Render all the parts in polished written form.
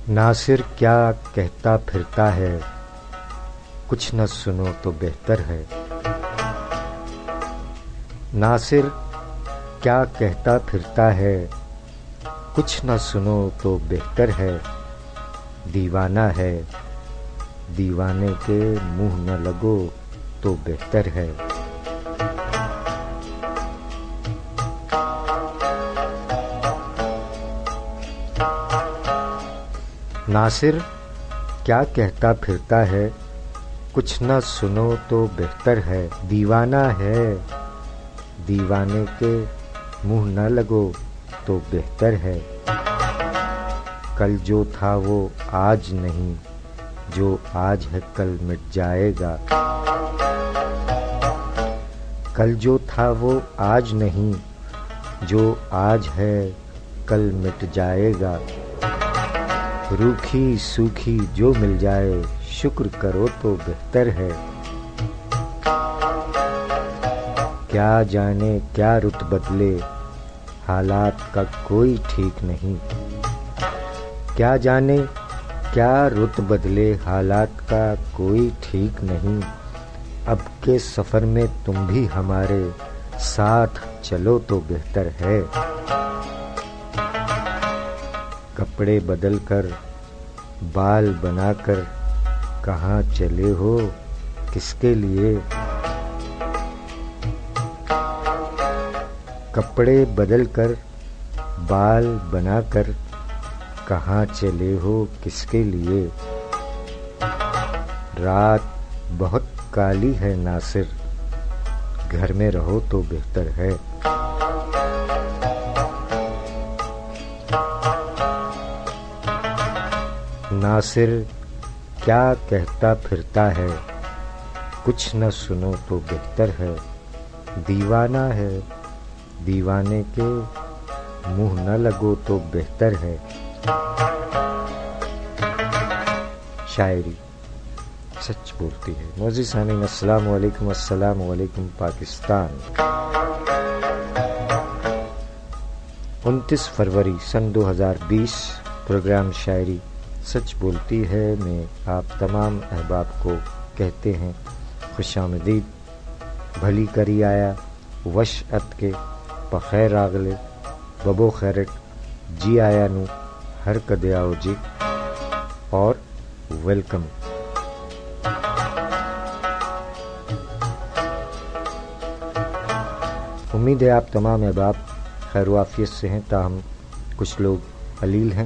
ناصر کیا کہتا پھرتا ہے، کچھ نہ سنو تو بہتر ہے۔ ناصر کیا کہتا پھرتا ہے، کچھ نہ سنو تو بہتر ہے۔ دیوانہ ہے، دیوانے کے منہ نہ لگو تو بہتر ہے۔ ناصر کیا کہتا پھرتا ہے، کچھ نہ سنو تو بہتر ہے۔ دیوانہ ہے، دیوانے کے منہ نہ لگو تو بہتر ہے۔ کل جو تھا وہ آج نہیں، جو آج ہے کل مٹ جائے گا۔ کل جو تھا وہ آج نہیں، جو آج ہے کل مٹ جائے گا۔ روکھی سوکھی جو مل جائے، شکر کرو تو بہتر ہے۔ کیا جانے کیا رت بدلے، حالات کا کوئی ٹھیک نہیں۔ کیا جانے کیا رت بدلے، حالات کا کوئی ٹھیک نہیں۔ اب کے سفر میں تم بھی ہمارے ساتھ چلو تو بہتر ہے۔ کپڑے بدل کر بال بنا کر کہاں چلے ہو، کس کے لیے؟ کپڑے بدل کر بال بنا کر کہاں چلے ہو، کس کے لیے؟ رات بہت کالی ہے ناصر، گھر میں رہو تو بہتر ہے۔ ناصر کیا کہتا پھرتا ہے، کچھ نہ سنو تو بہتر ہے۔ دیوانہ ہے، دیوانے کے منہ نہ لگو تو بہتر ہے۔ شاعری سچ بولتی ہے۔ معزز سامعین السلام علیکم، السلام علیکم پاکستان۔ 29 فروری سن 2020 پروگرام شاعری سچ بولتی ہے میں آپ تمام احباب کو کہتے ہیں خوش آمدید۔ بھلی کری آیا وش ات کے بخیر آگلے، ببو خیرٹ جی آیا نو ہر کدے آؤ جی، اور ویلکم۔ امید ہے آپ تمام احباب خیر و عافیت سے ہیں، تاہم کچھ لوگ علیل ہیں۔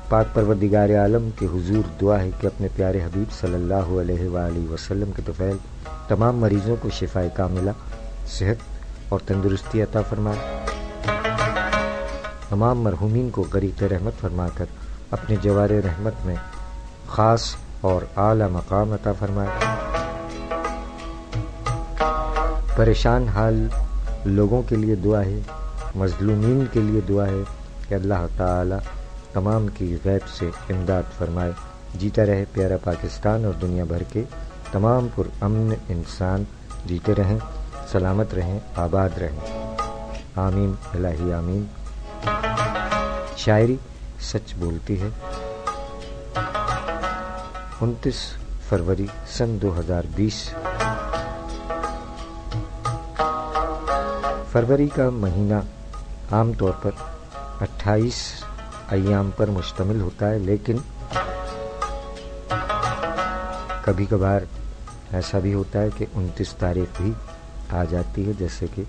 پاک پروردگار عالم کے حضور دعا ہے کہ اپنے پیارے حبیب صلی اللہ علیہ وآلہ وسلم کے طفیل تمام مریضوں کو شفائے کاملہ، صحت اور تندرستی عطا فرمائے۔ تمام مرحومین کو غریق رحمت فرما کر اپنے جوار رحمت میں خاص اور اعلی مقام عطا فرمائے۔ پریشان حال لوگوں کے لیے دعا ہے، مظلومین کے لیے دعا ہے کہ اللہ تعالی تمام کی غیب سے امداد فرمائے۔ جیتا رہے پیارا پاکستان اور دنیا بھر کے تمام پر امن انسان جیتے رہیں، سلامت رہیں، آباد رہیں، آمین الہی آمین۔ شاعری سچ بولتی ہے۔ 29 فروری سن 2020۔ فروری کا مہینہ عام طور پر 28 ایام پر مشتمل ہوتا ہے، لیکن کبھی کبھار ایسا بھی ہوتا ہے کہ 29 تاریخ بھی آ جاتی ہے، جیسے کہ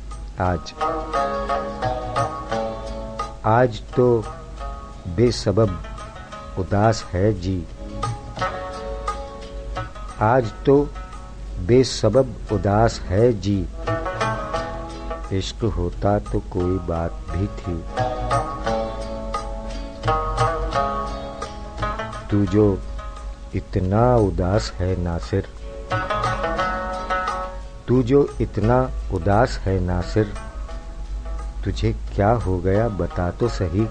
آج تو بے سبب اداس ہے جی، آج تو بے سبب اداس ہے جی، عشق ہوتا تو کوئی بات بھی تھی، تو جو اتنا اداس ہے ناصر، تو جو اتنا اداس ہے ناصر، تجھے کیا ہو گیا بتا تو صحیح۔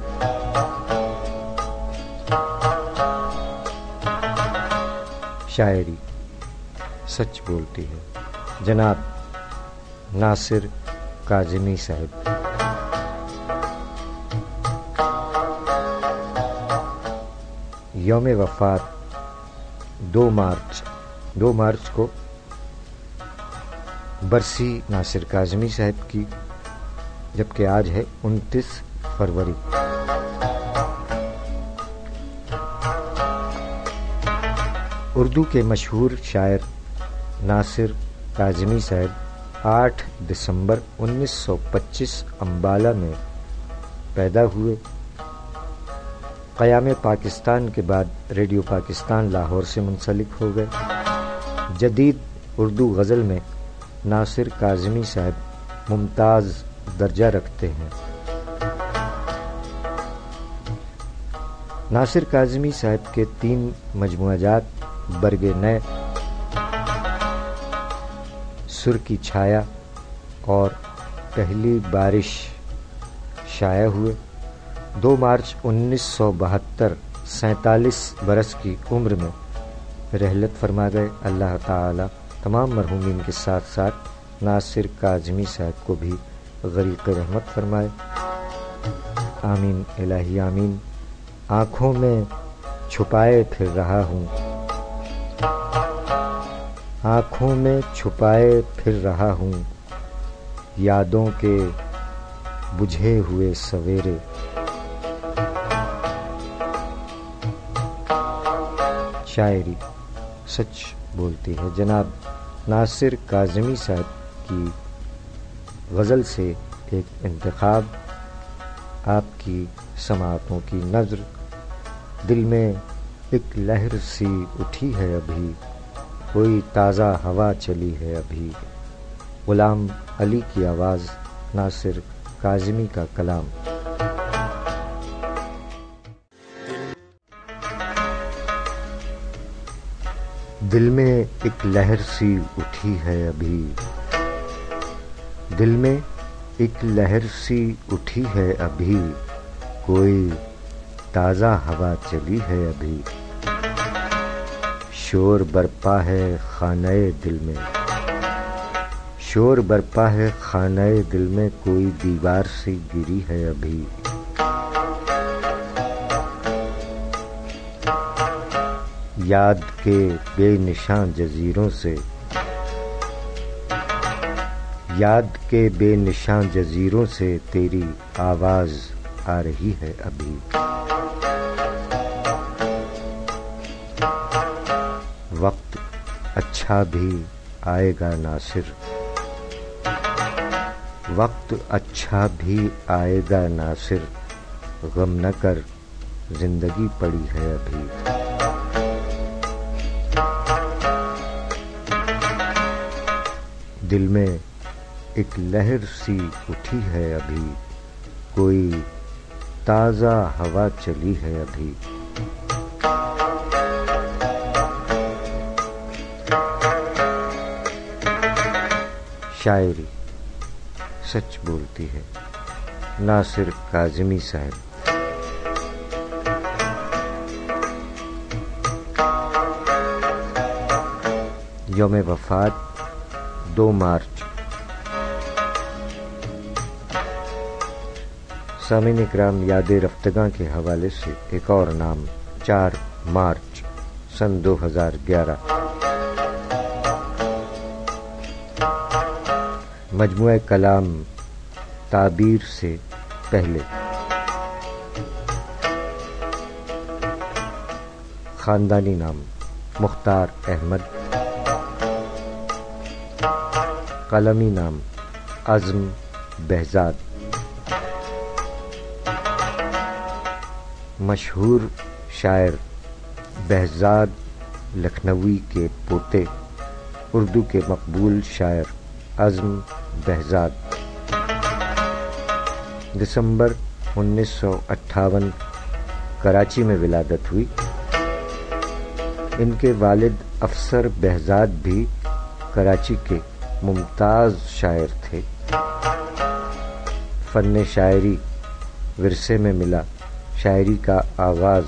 شاعری سچ بولتی ہے۔ جناب ناصر کاظمی صاحب۔ یوم وفات 2 مارچ کو برسی ناصر کاظمی صاحب کی، جبکہ آج ہے 29 فروری۔ اردو کے مشہور شاعر ناصر کاظمی صاحب 8 دسمبر 1925 امبالہ میں پیدا ہوئے۔ قیام پاکستان کے بعد ریڈیو پاکستان لاہور سے منسلک ہو گئے۔ جدید اردو غزل میں ناصر کاظمی صاحب ممتاز درجہ رکھتے ہیں۔ ناصر کاظمی صاحب کے 3 مجموعہ جات برگ نئے، سر کی چھایا اور پہلی بارش شائع ہوئے۔ 2 مارچ 1972 47 برس کی عمر میں رحلت فرما گئے۔ اللہ تعالی تمام مرحومین کے ساتھ ساتھ ناصر کاظمی صاحب کو بھی غریق رحمت فرمائے، آمین الہی آمین۔ آنکھوں میں چھپائے پھر رہا ہوں، آنکھوں میں چھپائے پھر رہا ہوں، یادوں کے بجھے ہوئے سویرے۔ شاعری سچ بولتی ہے۔ جناب ناصر کاظمی صاحب کی غزل سے ایک انتخاب، آپ کی سماعتوں کی نظر۔ دل میں ایک لہر سی اٹھی ہے ابھی، کوئی تازہ ہوا چلی ہے ابھی۔ غلام علی کی آواز، ناصر کاظمی کا کلام۔ دل میں ایک لہر سی اٹھی ہے ابھی، دل میں ایک لہر سی اٹھی ہے ابھی، کوئی تازہ ہوا چلی ہے ابھی۔ شور برپا ہے خانہ دل میں، شور برپا ہے خانہ دل میں، کوئی دیوار سی گری ہے ابھی۔ یاد کے بے نشاں جزیروں سے، یاد کے بے نشاں جزیروں سے تیری آواز آ رہی ہے ابھی۔ وقت اچھا بھی آئے گا ناصر، وقت اچھا بھی آئے گا ناصر، غم نہ کر زندگی پڑی ہے ابھی۔ دل میں ایک لہر سی اٹھی ہے ابھی، کوئی تازہ ہوا چلی ہے ابھی۔ شاعری سچ بولتی ہے۔ ناصر کاظمی صاحب۔ یوم وفات 2 مارچ۔ سامعین اکرام، یاد رفتگاں کے حوالے سے ایک اور نام 4 مارچ سن 2011۔ مجموعہ کلام تعبیر سے پہلے، خاندانی نام مختار احمد، قلمی نام عزم بہزاد۔ مشہور شاعر بہزاد لکھنوی کے پوتے، اردو کے مقبول شاعر عزم بہزاد۔ دسمبر 1958 کراچی میں ولادت ہوئی۔ ان کے والد افسر بہزاد بھی کراچی کے ممتاز شاعر تھے۔ فن شاعری ورثے میں ملا۔ شاعری کا آغاز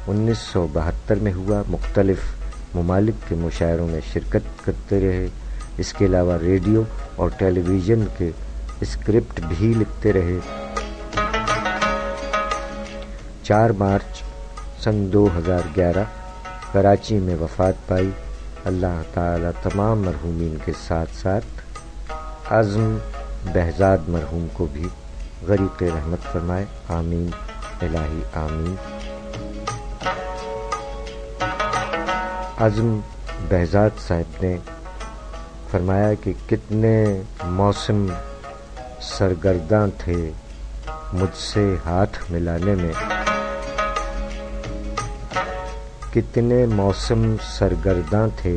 1972 میں ہوا۔ مختلف ممالک کے مشاعروں میں شرکت کرتے رہے۔ اس کے علاوہ ریڈیو اور ٹیلی ویژن کے اسکرپٹ بھی لکھتے رہے۔ 4 مارچ سن 2011 کراچی میں وفات پائی۔ اللہ تعالیٰ تمام مرحومین کے ساتھ ساتھ عزم بہزاد مرحوم کو بھی غریق رحمت فرمائے، آمین الہی آمین۔ عزم بہزاد صاحب نے فرمایا کہ کتنے موسم سرگرداں تھے مجھ سے ہاتھ ملانے میں، کتنے موسم سرگرداں تھے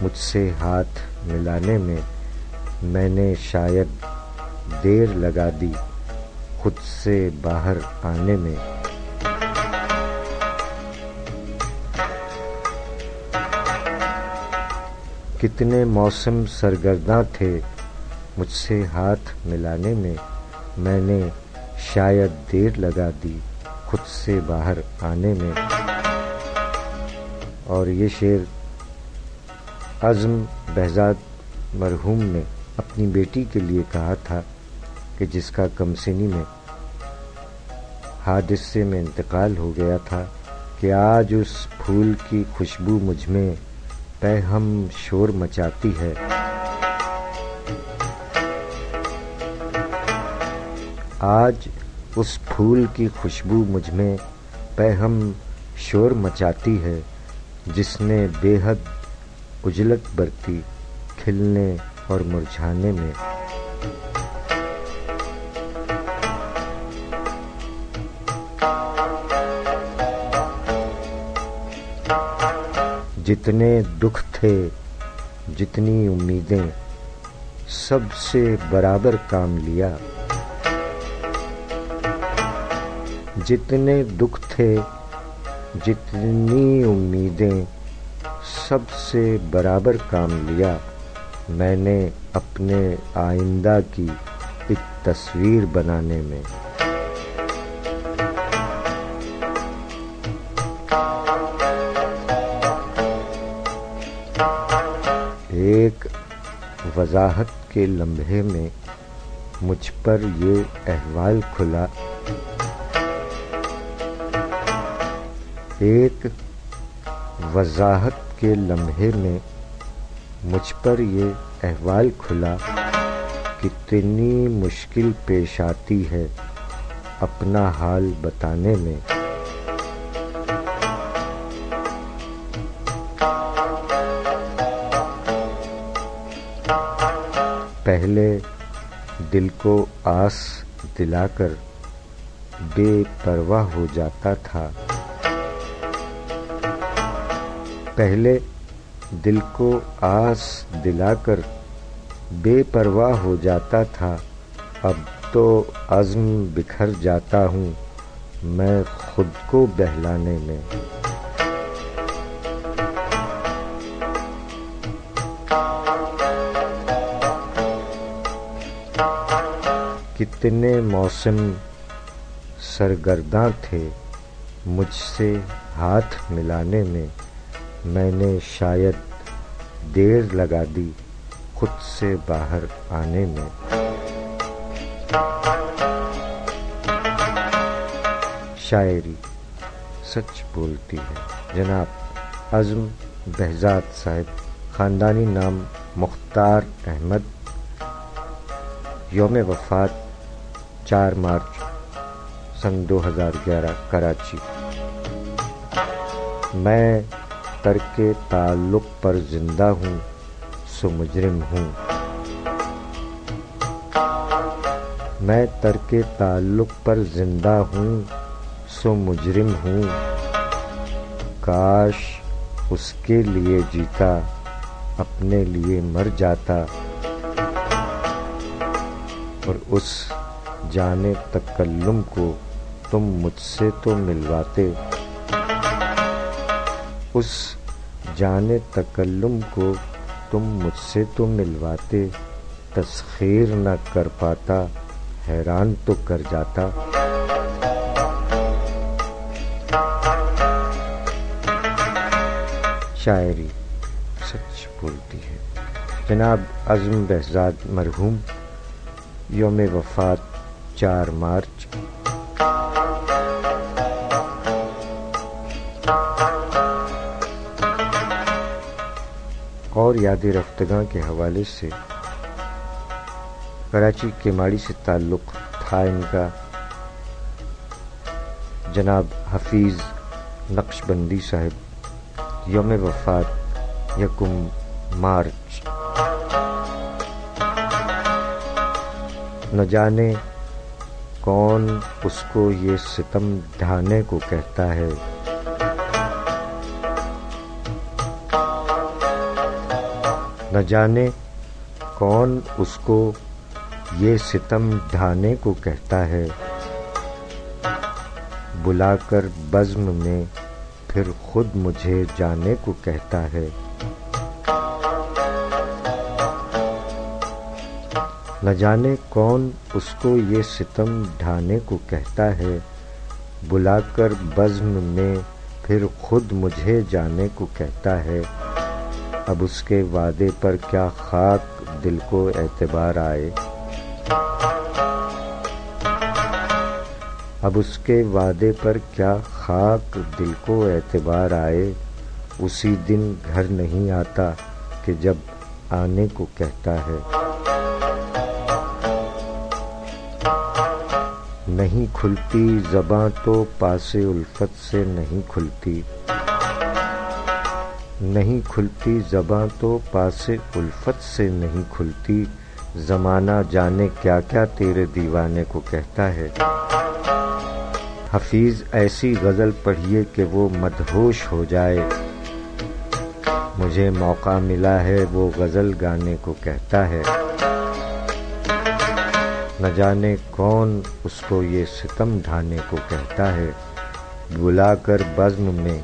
مجھ سے ہاتھ ملانے میں نے شاید دیر لگا دی خود سے باہر آنے میں۔ کتنے موسم سرگرداں تھے مجھ سے ہاتھ ملانے میں نے شاید دیر لگا دی خود سے باہر آنے میں۔ اور یہ شعر عزم بہزاد مرحوم نے اپنی بیٹی کے لیے کہا تھا کہ جس کا کمسنی میں حادثے میں انتقال ہو گیا تھا، کہ آج اس پھول کی خوشبو مجھ میں پہ ہم شور مچاتی ہے۔ آج اس پھول کی خوشبو مجھ میں پہ ہم شور مچاتی ہے، جس نے بے حد اجلت برتی کھلنے اور مرجھانے میں۔ جتنے دکھ تھے جتنی امیدیں سب سے برابر کام لیا، جتنے دکھ تھے جتنی امیدیں سب سے برابر کام لیا، میں نے اپنے آئندہ کی ایک تصویر بنانے میں۔ ایک وضاحت کے لمحے میں مجھ پر یہ احوال کھلا، ایک وضاحت کے لمحے میں مجھ پر یہ احوال کھلا، کتنی مشکل پیش آتی ہے اپنا حال بتانے میں۔ پہلے دل کو آس دلا کر بے پرواہ ہو جاتا تھا، پہلے دل کو آس دلا کر بے پرواہ ہو جاتا تھا، اب تو عزم بکھر جاتا ہوں میں خود کو بہلانے میں۔ کتنے موسم سرگرداں تھے مجھ سے ہاتھ ملانے میں نے شاید دیر لگا دی خود سے باہر آنے میں۔ شاعری سچ بولتی ہے۔ جناب عزم بہزاد صاحب، خاندانی نام مختار احمد، یوم وفات 4 مارچ سن 2011 کراچی۔ میں ترک تعلق پر زندہ ہوں سو مجرم ہوں، میں ترک تعلق پر زندہ ہوں سو مجرم ہوں، کاش اس کے لیے جیتا اپنے لیے مر جاتا، اور اس جانے تکلم کو تم مجھ سے تو ملواتے، اس جانے تکلم کو تم مجھ سے تو ملواتے، تسخیر نہ کر پاتا حیران تو کر جاتا۔ شاعری سچ بولتی ہے۔ جناب عزم بہزاد مرحوم، یوم وفات 4 مارچ۔ اور یاد رفتگاں کے حوالے سے کراچی کیماڑی سے تعلق تھا ان کا. جناب حفیظ نقشبندی صاحب یوم وفات 1 مارچ. نہ جانے کون اس کو یہ ستم ڈھانے کو کہتا ہے. نہ جانے کون اس کو یہ ستم ڈھانے کو کہتا ہے. بلا کر بزم میں پھر خود مجھے جانے کو کہتا ہے. نہ جانے کون اس کو یہ ستم ڈھانے کو کہتا ہے. بلا کر بزم میں پھر خود مجھے جانے کو کہتا ہے. اب اس کے وعدے پر کیا خاک دل کو اعتبار آئے. اب اس کے وعدے پر کیا خاک دل کو اعتبار آئے. اسی دن گھر نہیں آتا کہ جب آنے کو کہتا ہے. نہیں کھلتی زباں تو پاس الفت سے نہیں کھلتی. نہیں کھلتی زباں تو پاس الفت سے نہیں کھلتی. زمانہ جانے کیا کیا تیرے دیوانے کو کہتا ہے. حفیظ ایسی غزل پڑھیے کہ وہ مدہوش ہو جائے. مجھے موقع ملا ہے وہ غزل گانے کو کہتا ہے. نہ جانے کون اس کو یہ ستم ڈھانے کو کہتا ہے. بلا کر بزم میں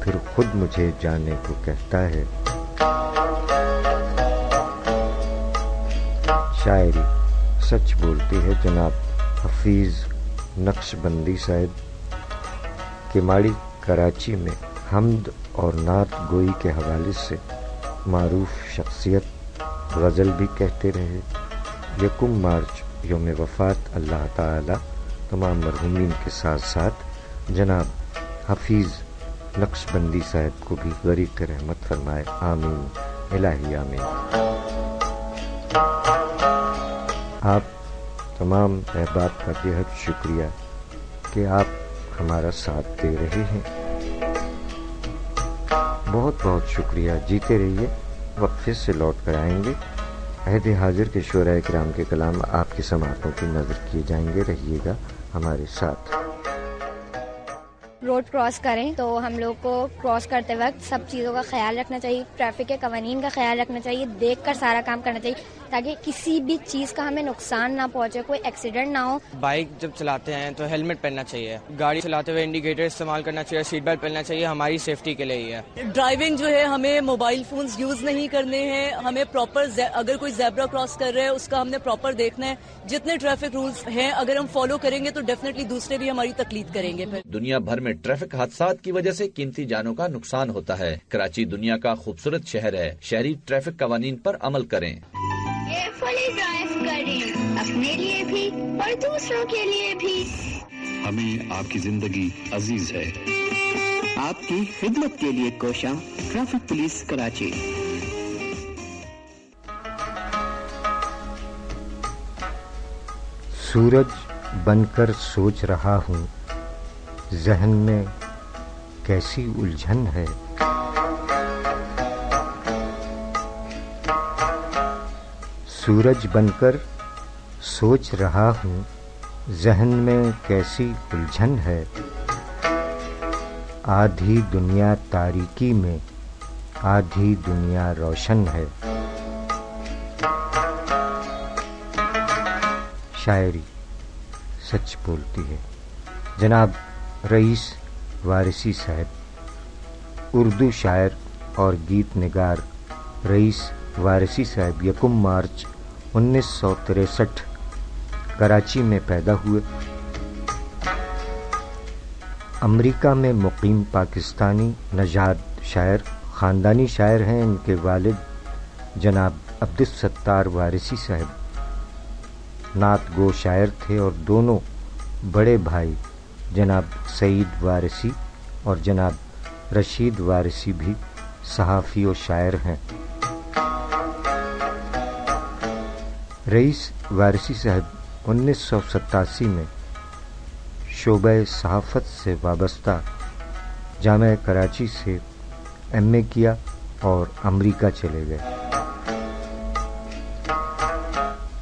پھر خود مجھے جانے کو کہتا ہے. شاعری سچ بولتی ہے. جناب حفیظ نقشبندی صاحب کیماڑی کراچی میں حمد اور نعت گوئی کے حوالے سے معروف شخصیت، غزل بھی کہتے رہے. 1 مارچ یوم وفات. اللہ تعالی تمام مرحومین کے ساتھ ساتھ جناب حفیظ نقشبندی صاحب کو بھی غریق رحمت فرمائے. آمین الہی آمین. آپ تمام احباب کا بےحد شکریہ کہ آپ ہمارا ساتھ دے رہے ہیں. بہت بہت شکریہ. جیتے رہیے. وقفے سے لوٹ کر آئیں گے. عہد حاضر کے شعراء کرام کے کلام آپ کی سماعتوں کی نظر کیے جائیں گے. رہیے گا ہمارے ساتھ. روڈ کراس کریں تو ہم لوگ کو کراس کرتے وقت سب چیزوں کا خیال رکھنا چاہیے. ٹریفک کے قوانین کا خیال رکھنا چاہیے. دیکھ کر سارا کام کرنا چاہیے تاکہ کسی بھی چیز کا ہمیں نقصان نہ پہنچے، کوئی ایکسیڈنٹ نہ ہو. بائک جب چلاتے ہیں تو ہیلمٹ پہننا چاہیے. گاڑی چلاتے ہوئے انڈیکیٹر استعمال کرنا چاہیے. سیٹ بیلٹ پہننا چاہیے. ہماری سیفٹی کے لیے ہی ہے. ڈرائیونگ جو ہے ہمیں موبائل فونز یوز نہیں کرنے ہیں. ہمیں پراپر اگر کوئی زیبرا کراس کر رہا ہے اس کا ہم نے پراپر دیکھنا ہے. جتنے ٹریفک رولز ہیں اگر ہم فالو کریں گے تو ڈیفینیٹلی دوسرے بھی ہماری تقلید کریں گے. دنیا بھر میں ٹریفک حادثات کی وجہ سے قیمتی جانوں کا نقصان ہوتا ہے. کراچی دنیا کا خوبصورت شہر ہے. شہری ٹریفک قوانین پر عمل کریں. کیئرفلی ڈرائیو کریں، اپنے لیے بھی اور دوسروں کے لیے بھی. ہمیں آپ کی زندگی عزیز ہے. آپ کی خدمت کے لیے کوشاں ٹریفک پولیس کراچی. سورج بن کر سوچ رہا ہوں، ذہن میں کیسی الجھن ہے. سورج بن کر سوچ رہا ہوں، ذہن میں کیسی الجھن ہے. آدھی دنیا تاریکی میں، آدھی دنیا روشن ہے. شاعری سچ بولتی ہے. جناب رئیس وارثی صاحب، اردو شاعر اور گیت نگار رئیس وارثی صاحب 1 مارچ 1963 کراچی میں پیدا ہوئے. امریکہ میں مقیم پاکستانی نژاد شاعر، خاندانی شاعر ہیں. ان کے والد جناب عبدالستار وارثی صاحب نعت گو شاعر تھے اور دونوں بڑے بھائی جناب سعید وارثی اور جناب رشید وارثی بھی صحافی و شاعر ہیں. رئیس وارثی صاحب 1987 میں شعبہ صحافت سے وابستہ جامعہ کراچی سے ایم اے کیا اور امریکہ چلے گئے.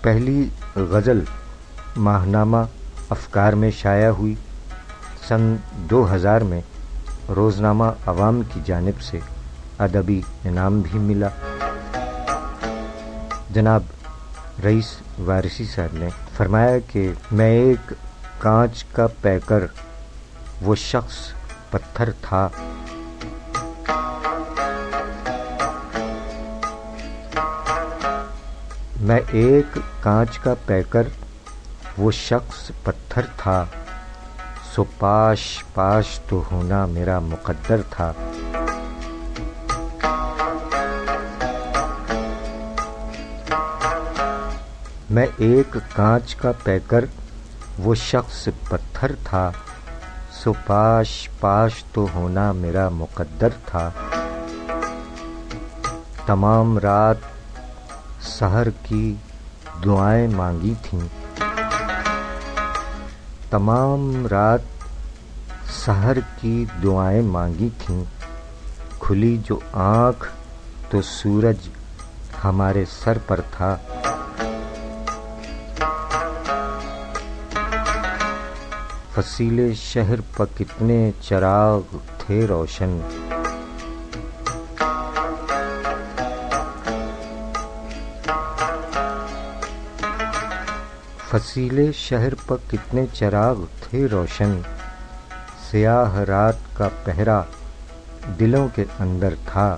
پہلی غزل ماہنامہ افکار میں شائع ہوئی. سن 2000 میں روزنامہ عوام کی جانب سے ادبی انعام بھی ملا. جناب رئیس وارثی صاحب نے فرمایا کہ میں ایک کانچ کا پیکر، وہ شخص پتھر تھا. میں ایک کانچ کا پیکر، وہ شخص پتھر تھا، سو پاش پاش تو ہونا میرا مقدر تھا. میں ایک کانچ کا پیکر، وہ شخص پتھر تھا، سو پاش پاش تو ہونا میرا مقدر تھا. تمام رات سحر کی دعائیں مانگی تھیں، تمام رات سحر کی دعائیں مانگی تھیں. کھلی جو آنکھ تو سورج ہمارے سر پر تھا. فصیل شہر پر کتنے چراغ تھے روشن، فصیل شہر پر کتنے چراغ تھے روشن. سیاہ رات کا پہرا دلوں کے اندر تھا.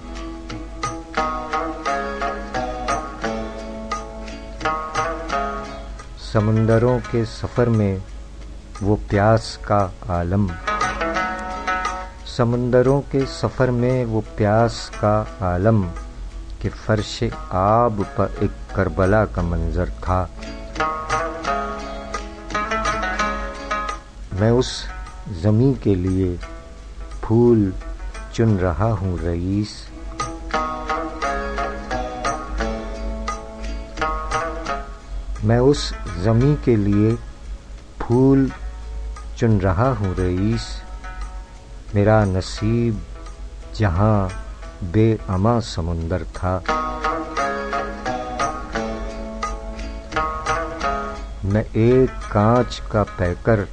سمندروں کے سفر میں وہ پیاس کا عالم، سمندروں کے سفر میں وہ پیاس کا عالم، کہ فرش آب پر ایک کربلا کا منظر تھا. میں اس زمیں کے لیے پھول چن رہا ہوں رئیس، میں اس زمیں کے لیے پھول چن رہا ہوں رئیس. میرا نصیب جہاں بے اما سمندر تھا. میں ایک کانچ کا پیکر،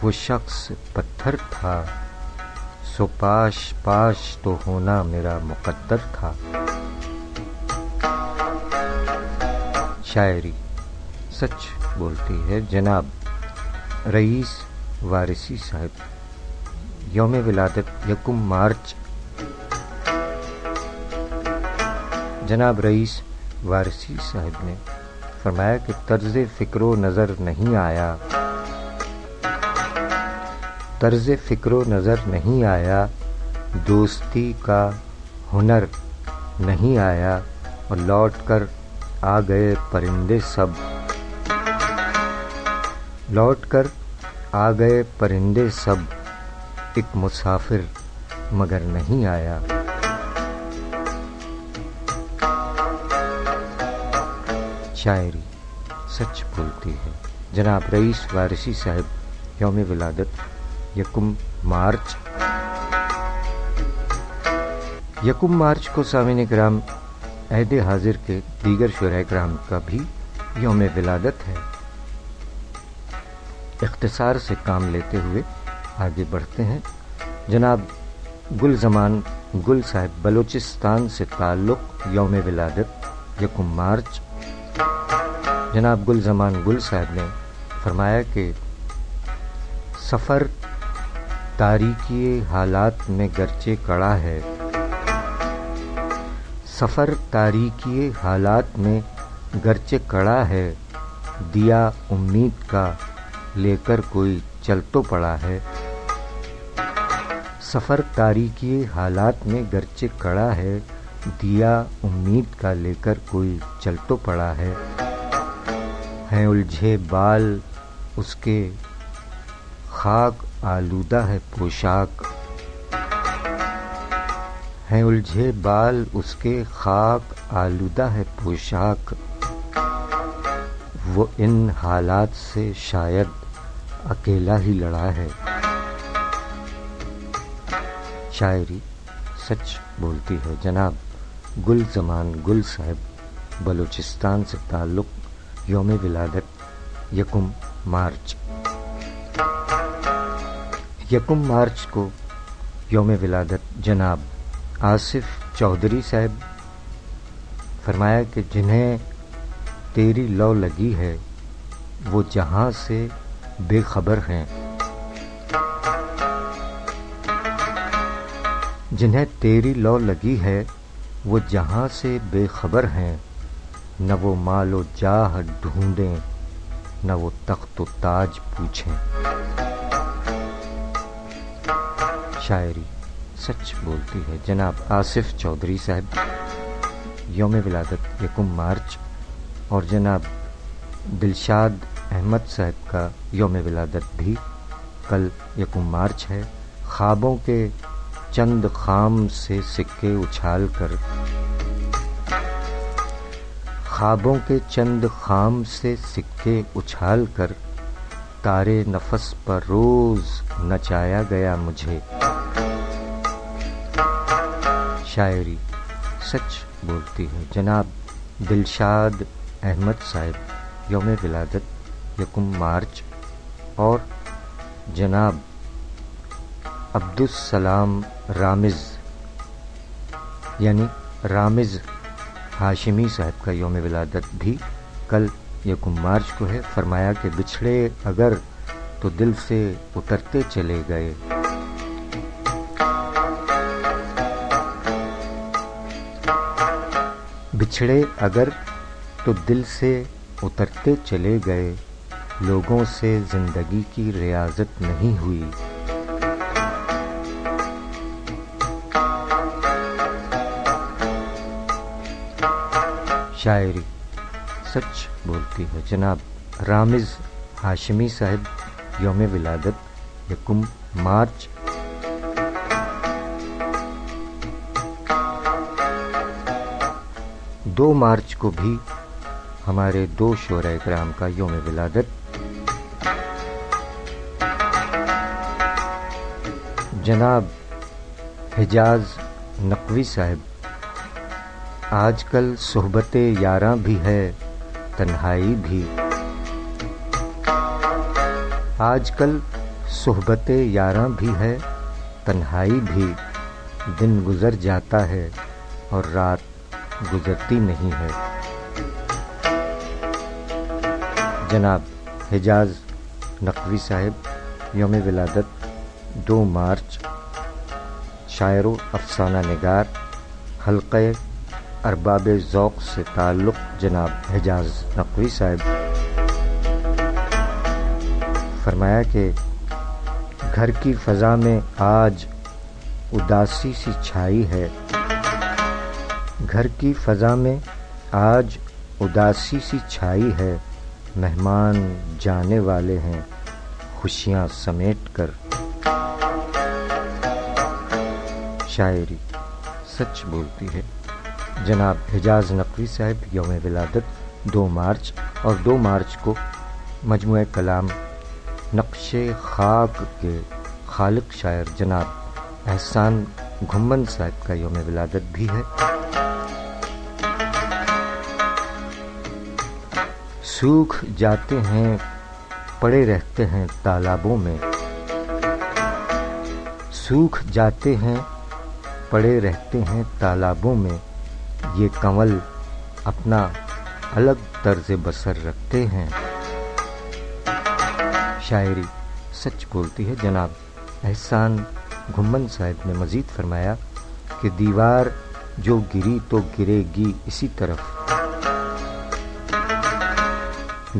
وہ شخص پتھر تھا، سو پاش پاش تو ہونا میرا مقدر تھا. شاعری سچ بولتی ہے. جناب رئیس وارثی صاحب یوم ولادت 1 مارچ. جناب رئیس وارثی صاحب نے فرمایا کہ طرز فکر و نظر نہیں آیا، طرز فکر و نظر نہیں آیا، دوستی کا ہنر نہیں آیا، اور لوٹ کر آ گئے پرندے سب، لوٹ کر آ گئے پرندے سب، ایک مسافر مگر نہیں آیا. شاعری سچ بولتی ہے. جناب رئیس وارثی صاحب یوم ولادت 1 مارچ. 1 مارچ کو سامعین کرام عہد حاضر کے دیگر شعراء کرام کا بھی یوم ولادت ہے. اختصار سے کام لیتے ہوئے آگے بڑھتے ہیں. جناب گل زمان گل صاحب بلوچستان سے تعلق یوم ولادت 1 مارچ. جناب گل زمان گل صاحب نے فرمایا کہ سفر تاریکی حالات میں گرچہ کڑا ہے، سفر تاریکی حالات میں گرچہ کڑا ہے، دیا امید کا لے کر کوئی چل تو پڑا ہے. سفر تاریکی حالات میں گرچہ کڑا ہے، دیا امید کا لے کر کوئی چل تو پڑا ہے. ہیں الجھے بال اس کے خاک آلودہ ہے پوشاک، ہیں الجھے بال اس کے خاک آلودہ ہے پوشاک. وہ ان حالات سے شاید اکیلا ہی لڑا ہے۔ شاعری سچ بولتی ہے۔ جناب گل زمان گل صاحب، بلوچستان سے تعلق، یوم ولادت 1 مارچ۔ 1 مارچ کو یوم ولادت جناب آصف چودھری صاحب، فرمایا کہ جنہیں تیری لو لگی ہے وہ جہاں سے بے خبر ہیں، جنہیں تیری لو لگی ہے وہ جہاں سے بے خبر ہیں، نہ وہ مال و جاہ ڈھونڈیں نہ وہ تخت و تاج پوچھیں۔ شاعری سچ بولتی ہے۔ جناب آصف چودھری صاحب، یوم ولادت 1 مارچ، اور جناب دلشاد احمد صاحب کا یوم ولادت بھی کل 1 مارچ ہے۔ خوابوں کے چند خام سے سکے اچھال کر، خوابوں کے چند خام سے سکے اچھال کر، تارے نفس پر روز نچایا گیا مجھے۔ شاعری سچ بولتی ہے۔ جناب دلشاد احمد صاحب، یوم ولادت 1 مارچ، اور جناب عبدالسلام رامز یعنی رامز ہاشمی صاحب کا یوم ولادت بھی کل 1 مارچ کو ہے۔ فرمایا کہ بچھڑے اگر تو دل سے اترتے چلے گئے، بچھڑے اگر تو دل سے اترتے چلے گئے، لوگوں سے زندگی کی ریاضت نہیں ہوئی۔ شاعری سچ بولتی ہے۔ جناب رامز ہاشمی صاحب، یوم ولادت 1 مارچ۔ 2 مارچ کو بھی ہمارے 2 شعراء کرام کا یوم ولادت۔ جناب حجاز نقوی صاحب، آج کل صحبت یاراں بھی ہے تنہائی بھی، آج کل صحبت یاراں بھی ہے تنہائی بھی، دن گزر جاتا ہے اور رات گزرتی نہیں ہے۔ جناب حجاز نقوی صاحب، یوم ولادت 2 مارچ، شاعر و افسانہ نگار، حلقہ ارباب ذوق سے تعلق جناب حجاز نقوی صاحب، فرمایا کہ گھر کی فضا میں آج اداسی سی چھائی ہے، گھر کی فضا میں آج اداسی سی چھائی ہے، مہمان جانے والے ہیں خوشیاں سمیٹ کر۔ شاعری سچ بولتی ہے۔ جناب حجاز نقوی صاحب، یوم ولادت 2 مارچ، اور 2 مارچ کو مجموعہ کلام نقش خاک کے خالق شاعر جناب احسان گھمن صاحب کا یوم ولادت بھی ہے۔ سوکھ جاتے ہیں پڑے رہتے ہیں تالابوں میں، سوکھ جاتے ہیں پڑے رہتے ہیں تالابوں میں، یہ کنول اپنا الگ طرز بسر رکھتے ہیں۔ شاعری سچ بولتی ہے۔ جناب احسان گھمن صاحب نے مزید فرمایا کہ دیوار جو گری تو گرے گی اسی طرف،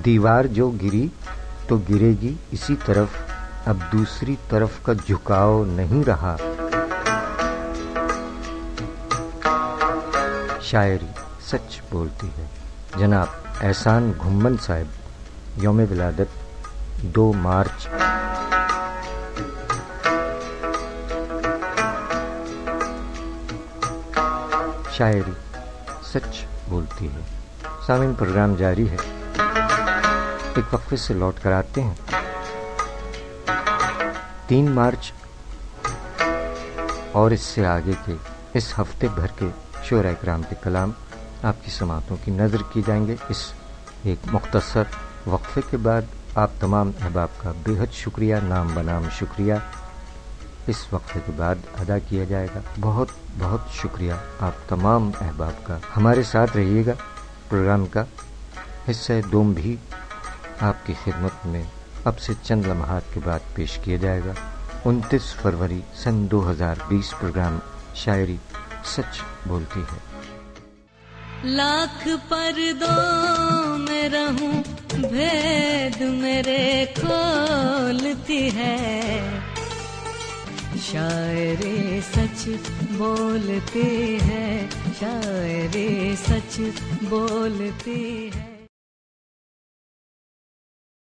دیوار جو گری تو گرے گی اسی طرف، اب دوسری طرف کا جھکاؤ نہیں رہا۔ شاعری سچ بولتی ہے۔ جناب احسان گھمن صاحب، یوم ولادت 2 مارچ۔ شاعری سچ بولتی ہے۔ سامعین، پروگرام جاری ہے۔ ایک وقفے سے لوٹ کر آتے ہیں۔ 3 مارچ اور اس سے آگے کے اس ہفتے بھر کے شعراء کرام کے کلام آپ کی سماعتوں کی نظر کی جائیں گے۔ اس ایک مختصر وقفے کے بعد آپ تمام احباب کا بے حد شکریہ، نام بنام شکریہ اس وقفے کے بعد ادا کیا جائے گا۔ بہت بہت شکریہ آپ تمام احباب کا۔ ہمارے ساتھ رہیے گا، پروگرام کا حصہ دوم بھی آپ کی خدمت میں اب سے چند لمحات کے بعد پیش کیا جائے گا۔ 29 فروری سن 2020 پروگرام شاعری سچ بولتی ہے۔ لاکھ پردوں میں رہوں بھید میرے کھولتی ہے، شاعری سچ بولتی ہے، شاعری سچ بولتی ہے۔